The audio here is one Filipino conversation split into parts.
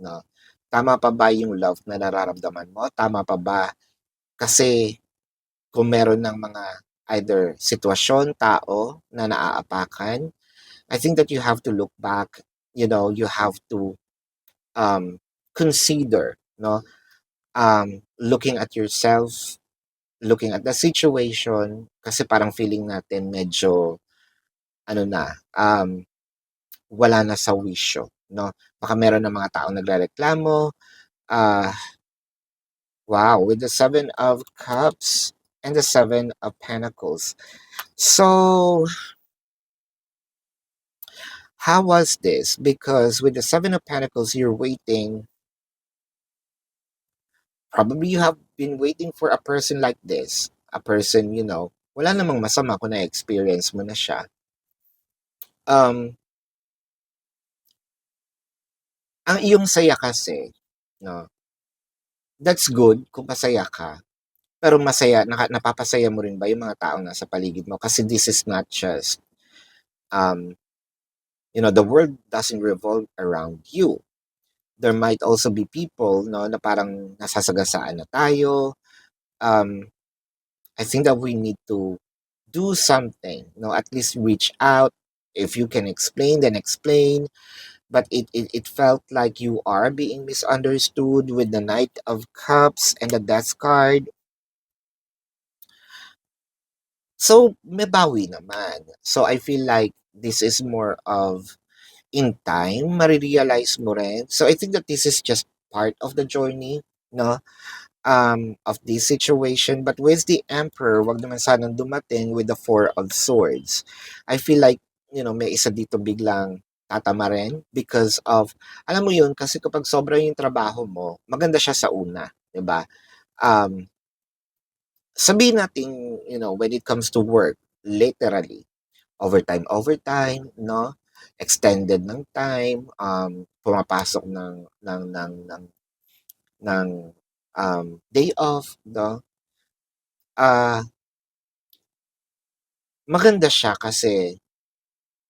'no? Tama pa ba yung love na nararamdaman mo? Tama pa ba? Kasi kung meron ng mga either sitwasyon, tao na naaapakan, I think that you have to look back, you have to um, consider, no? Looking at yourself, looking at the situation, kasi parang feeling natin medyo, ano na, wala na sa wisyo, no? Baka meron ng mga taong nagrereklamo, ah, wow, with the Seven of Cups and the Seven of Pentacles. So, how was this? Because with the Seven of Pentacles, you're waiting. Probably you have been waiting for a person like this. A person, wala namang masama kung na-experience mo na siya. Um, ang iyong saya kasi, no, that's good kung masaya ka. Pero napapasaya mo rin ba yung mga taong nasa paligid mo? Kasi this is not just, um, the world doesn't revolve around you. There might also be people, no, na parang nasasagasaan na tayo. Um, I think that we need to do something, at least reach out. If you can explain, then explain. But it felt like you are being misunderstood with the Knight of Cups and the Death card. So, may bawi naman. So, I feel like this is more of in time, marirealize mo rin. So, I think that this is just part of the journey, no? Of this situation. But with the Emperor, wag naman sanang dumating with the Four of Swords. I feel like, may isa dito biglang tatama rin because of, alam mo yun, kasi kapag sobra yung trabaho mo, maganda siya sa una, di ba? Um, Sabihin natin, when it comes to work, literally, overtime, no? Extended ng time, pumapasok ng day off, no? Ah, maganda siya kasi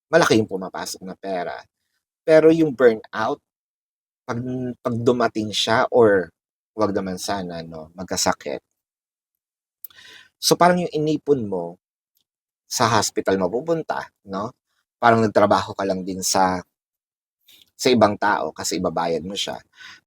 malaki yung pumapasok na pera. Pero yung burnout, pag, pag dumating siya or wag naman sana, no, magkasakit. So parang yung inipon mo sa hospital mapupunta, no? Parang nagtrabaho ka lang din sa ibang tao kasi ibabayad mo siya.